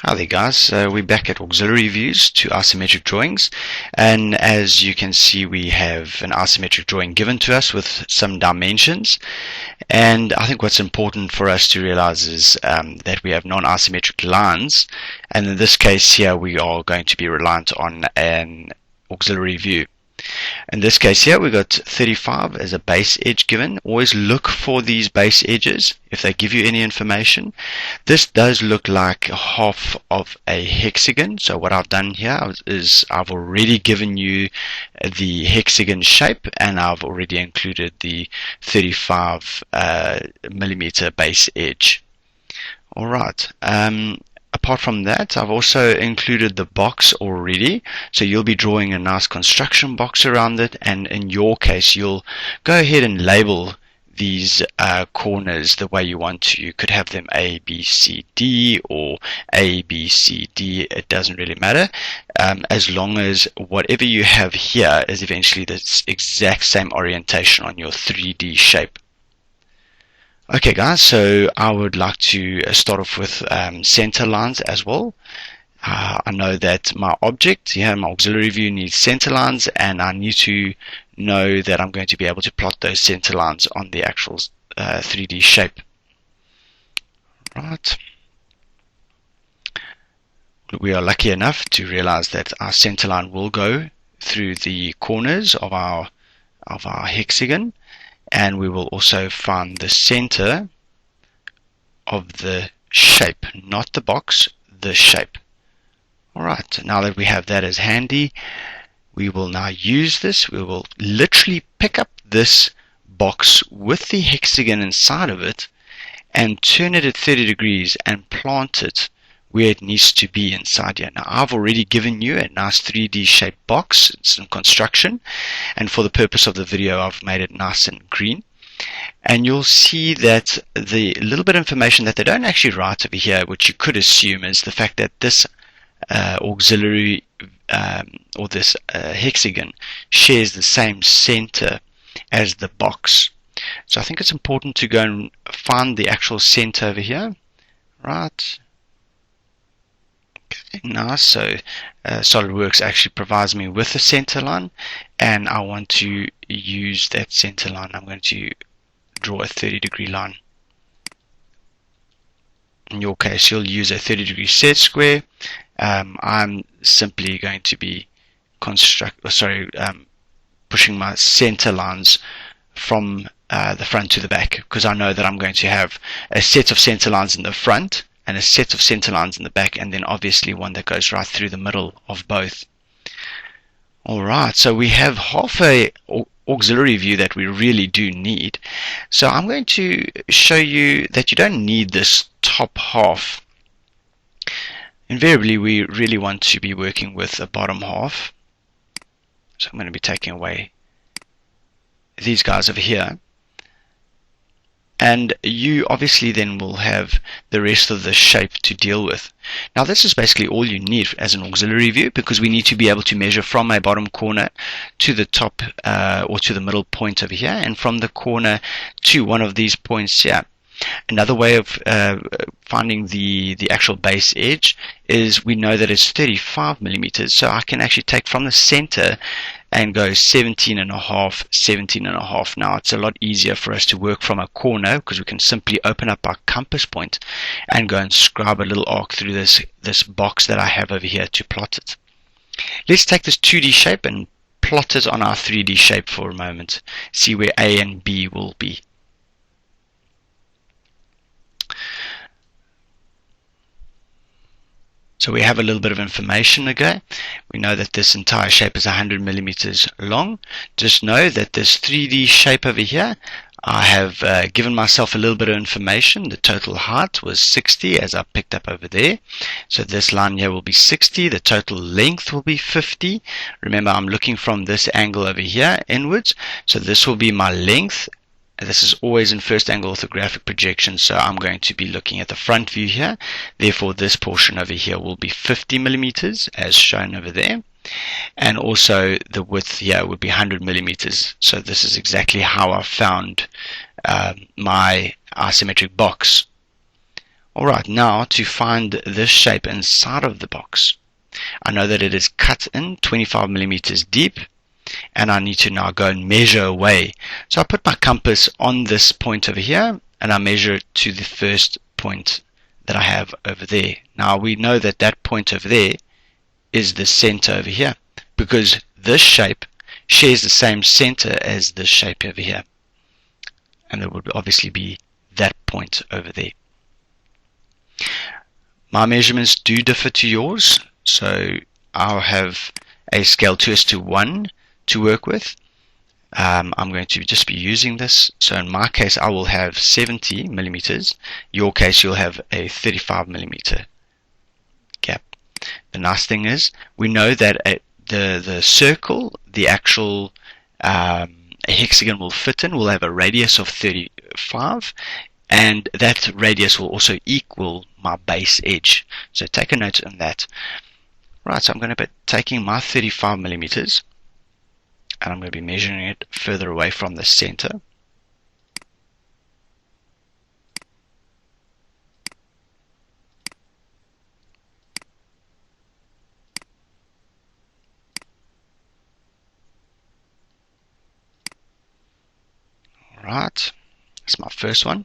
Hi there guys, we're back at auxiliary views to isometric drawings, and as you can see we have an isometric drawing given to us with some dimensions. And I think what's important for us to realize is that we have non-isometric lines, and in this case here we are going to be reliant on an auxiliary view. In this case here we've got 35 as a base edge given. Always look for these base edges if they give you any information. This does look like half of a hexagon, so what I've done here is I've already given you the hexagon shape, and I've already included the 35 millimeter base edge. Alright, apart from that, I've also included the box already, so you'll be drawing a nice construction box around it, and in your case you'll go ahead and label these corners the way you want to. You could have them A, B, C, D, or A, B, C, D. It doesn't really matter, as long as whatever you have here is eventually the exact same orientation on your 3D shape. Okay guys, so I would like to start off with center lines as well. I know that my object here, my auxiliary view, needs center lines, and I need to know that I'm going to be able to plot those center lines on the actual 3D shape. Right. We are lucky enough to realize that our center line will go through the corners of our hexagon. And we will also find the center of the shape, not the box, the shape. Alright, now that we have that as handy, we will now use this. We will literally pick up this box with the hexagon inside of it and turn it at 30 degrees and plant it where it needs to be inside here. Now I've already given you a nice 3D shaped box. It's in construction, and for the purpose of the video I've made it nice and green. And you'll see that the little bit of information that they don't actually write over here, which you could assume, is the fact that this auxiliary or this hexagon shares the same center as the box. So I think it's important to go and find the actual center over here. Right. Nice. So SolidWorks actually provides me with a center line, and I want to use that center line. I'm going to draw a 30-degree line. In your case, you'll use a 30-degree set square. I'm simply going to be pushing my center lines from the front to the back, because I know that I'm going to have a set of center lines in the front and a set of center lines in the back, and then obviously one that goes right through the middle of both. Alright, so we have half a auxiliary view that we really do need. So I'm going to show you that you don't need this top half. Invariably we really want to be working with a bottom half. So I'm going to be taking away these guys over here. And you obviously then will have the rest of the shape to deal with. Now this is basically all you need as an auxiliary view, because we need to be able to measure from a bottom corner to the top or to the middle point over here, and from the corner to one of these points here. Another way of finding the actual base edge is we know that it's 35 millimeters, so I can actually take from the center and go 17.5, 17.5. Now it's a lot easier for us to work from a corner, because we can simply open up our compass point and go and scribe a little arc through this box that I have over here to plot it. Let's take this 2D shape and plot it on our 3D shape for a moment. See where A and B will be. So we have a little bit of information again. We know that this entire shape is 100 millimeters long. Just know that this 3D shape over here, I have given myself a little bit of information. The total height was 60, as I picked up over there. So this line here will be 60. The total length will be 50. Remember, I'm looking from this angle over here inwards. So this will be my length. This is always in first angle orthographic projection, so I'm going to be looking at the front view here. Therefore, this portion over here will be 50 millimeters, as shown over there. And also, the width here would be 100 millimeters. So this is exactly how I found my isometric box. Alright, now to find this shape inside of the box, I know that it is cut in 25 millimeters deep, and I need to now go and measure away. So I put my compass on this point over here, and I measure it to the first point that I have over there. Now we know that that point over there is the center over here, because this shape shares the same center as this shape over here, and it would obviously be that point over there. My measurements do differ to yours, so I'll have a scale 2:1 to work with. I'm going to just be using this, so in my case I will have 70 millimeters. Your case you'll have a 35 millimeter gap. The nice thing is we know that the circle, the actual a hexagon will fit in, will have a radius of 35, and that radius will also equal my base edge. So take a note on that. Right, so I'm going to be taking my 35 millimeters, and I'm going to be measuring it further away from the center. Alright, that's my first one.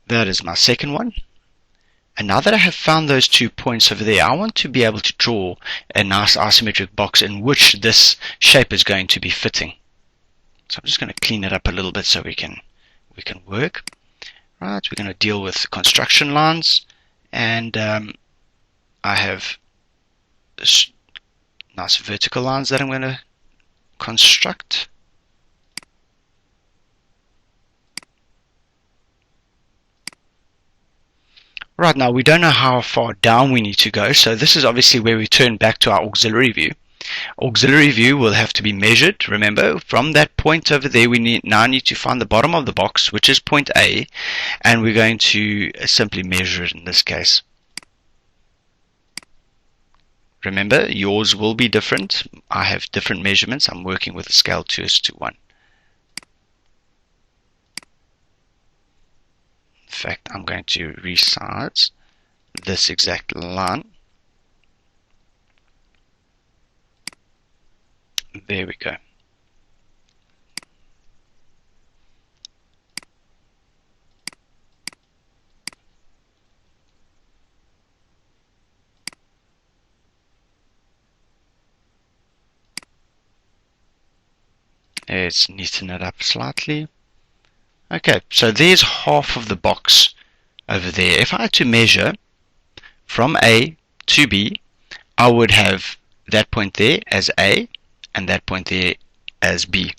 That is my second one. And now that I have found those 2 points over there, I want to be able to draw a nice isometric box in which this shape is going to be fitting. So I'm just going to clean it up a little bit so we can work. Right, we're going to deal with construction lines, and I have this nice vertical lines that I'm going to construct. Right, now we don't know how far down we need to go, so this is obviously where we turn back to our auxiliary view. Auxiliary view will have to be measured. Remember, from that point over there we now need to find the bottom of the box, which is point A, and we're going to simply measure it in this case. Remember, yours will be different. I have different measurements. I'm working with a scale 2:1. In fact, I'm going to resize this exact line. There we go. Let's neaten it up slightly. Okay, so there's half of the box over there. If I had to measure from A to B, I would have that point there as A and that point there as B.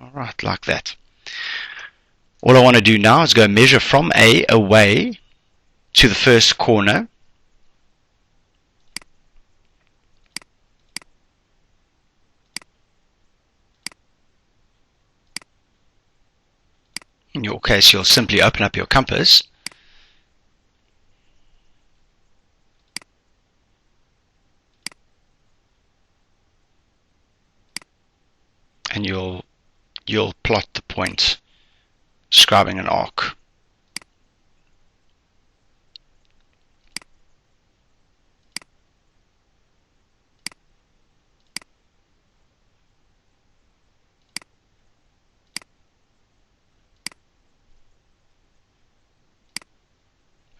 Alright, like that. All I want to do now is go measure from A away to the first corner. In your case, you'll simply open up your compass and you'll plot the point, describing an arc.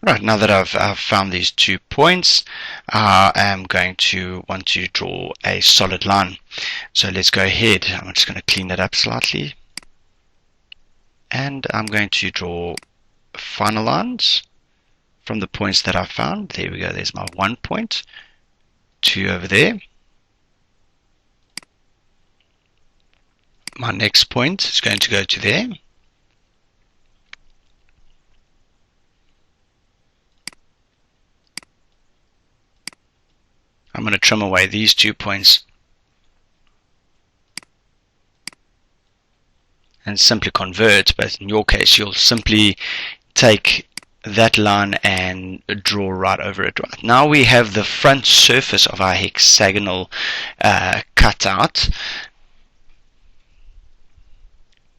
Right, now that I've found these 2 points, I am going to want to draw a solid line. So let's go ahead. I'm just going to clean it up slightly. And I'm going to draw final lines from the points that I found. There we go. There's my 1 point, 2 over there. My next point is going to go to there. I'm going to trim away these 2 points and simply convert, but in your case you'll simply take that line and draw right over it. Right now we have the front surface of our hexagonal cutout.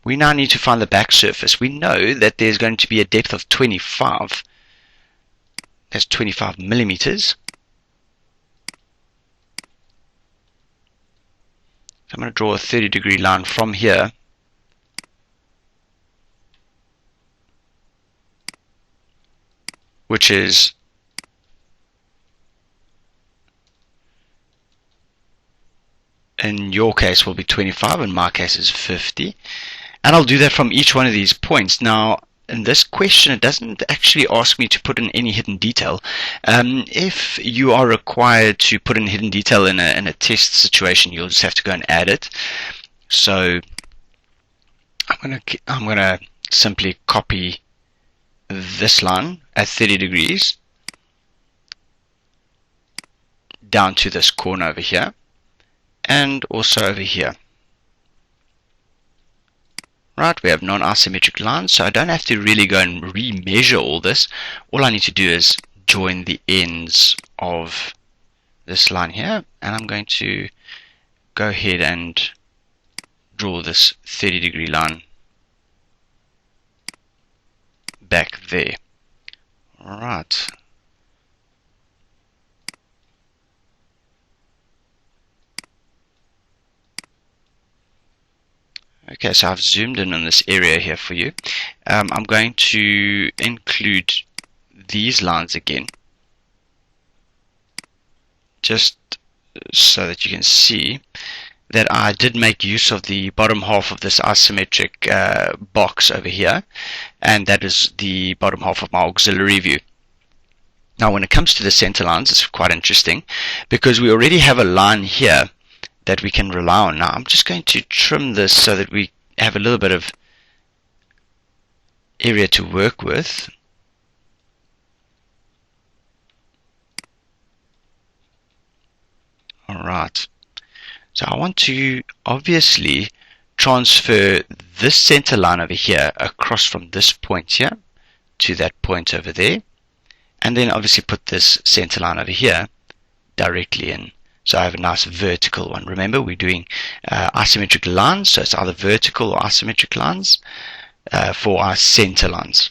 We now need to find the back surface. We know that there's going to be a depth of 25. That's 25 millimeters. So I'm going to draw a 30-degree line from here which is in your case will be 25, in my case is 50, and I'll do that from each one of these points. Now in this question it doesn't actually ask me to put in any hidden detail. If you are required to put in hidden detail in a test situation, you'll just have to go and add it. So I'm gonna simply copy this line at 30 degrees down to this corner over here and also over here. Right, we have non-isometric lines, so I don't have to really go and re-measure all this. All I need to do is join the ends of this line here, and I'm going to go ahead and draw this 30-degree line back there. Right. Okay, so I've zoomed in on this area here for you. I'm going to include these lines again, just so that you can see that I did make use of the bottom half of this isometric box over here, and that is the bottom half of my auxiliary view. Now when it comes to the center lines, it's quite interesting because we already have a line here that we can rely on. Now I'm just going to trim this so that we have a little bit of area to work with. Alright, so I want to obviously transfer this center line over here across from this point here to that point over there, and then obviously put this center line over here directly in. So I have a nice vertical one. Remember, we're doing isometric lines, so it's either vertical or isometric lines for our center lines.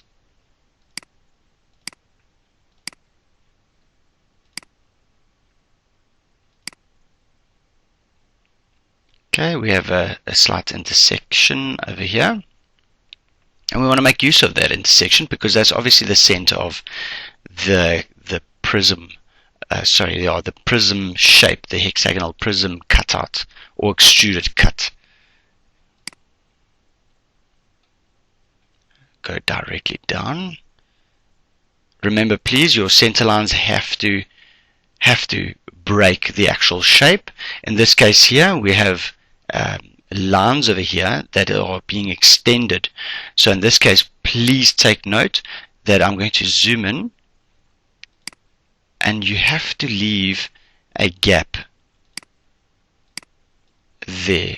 Okay, we have a slight intersection over here, and we want to make use of that intersection because that's obviously the center of the prism. The prism shape, the hexagonal prism cutout or extruded cut. Go directly down. Remember, please, your center lines have to break the actual shape. In this case here, we have lines over here that are being extended. So in this case, please take note that I'm going to zoom in, and you have to leave a gap there.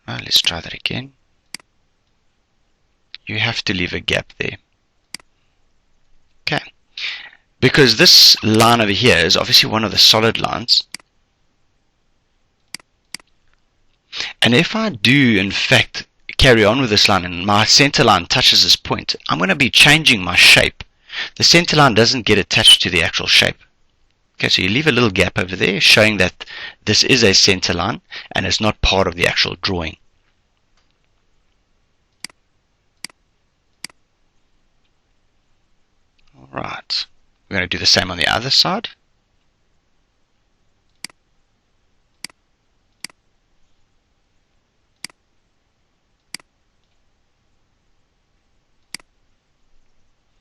Well, let's try that again. You have to leave a gap there. Okay. Because this line over here is obviously one of the solid lines. And if I do, in fact, carry on with this line and my center line touches this point, I'm going to be changing my shape. The center line doesn't get attached to the actual shape. Okay, so you leave a little gap over there showing that this is a center line and it's not part of the actual drawing. Alright, we're going to do the same on the other side.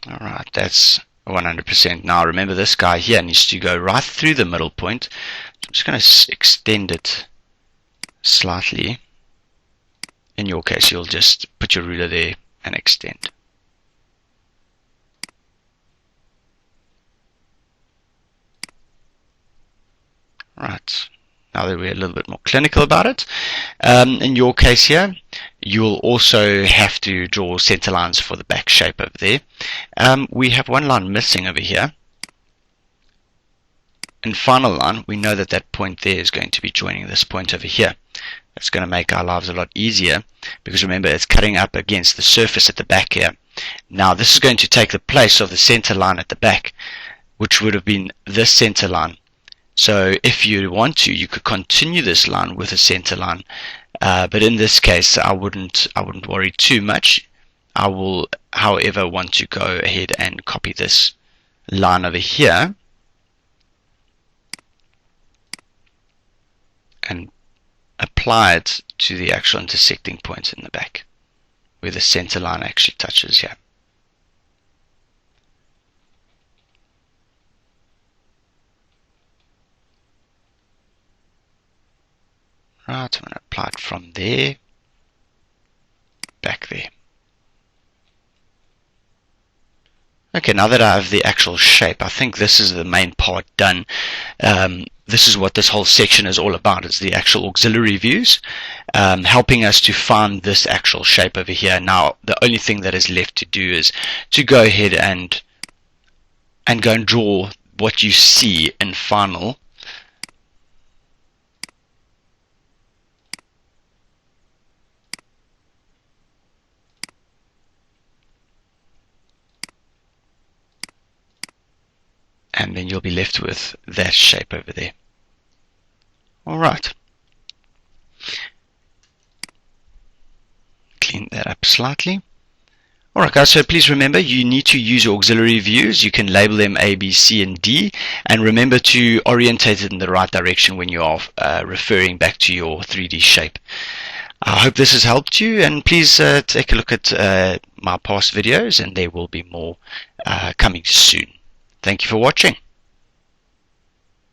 Alright, that's 100%. Now remember, this guy here needs to go right through the middle point. So I'm just going to extend it slightly. In your case, you'll just put your ruler there and extend. Right. Now that we're a little bit more clinical about it, in your case here, you'll also have to draw center lines for the back shape over there. We have one line missing over here. In final line, we know that that point there is going to be joining this point over here. That's going to make our lives a lot easier, because remember, it's cutting up against the surface at the back here. Now this is going to take the place of the center line at the back, which would have been this center line. So if you want to, you could continue this line with a center line, but in this case I wouldn't worry too much. I will, however, want to go ahead and copy this line over here and apply it to the actual intersecting point in the back, where the center line actually touches here. Right, I'm going to apply it from there, back there. Okay, now that I have the actual shape, I think this is the main part done. This is what this whole section is all about, is the actual auxiliary views, helping us to find this actual shape over here. Now, the only thing that is left to do is to go ahead and go and draw what you see in final. And then you'll be left with that shape over there. Alright. Clean that up slightly. Alright guys, so please remember, you need to use your auxiliary views. You can label them A, B, C, and D. And remember to orientate it in the right direction when you are referring back to your 3D shape. I hope this has helped you, and please take a look at my past videos, and there will be more coming soon. Thank you for watching.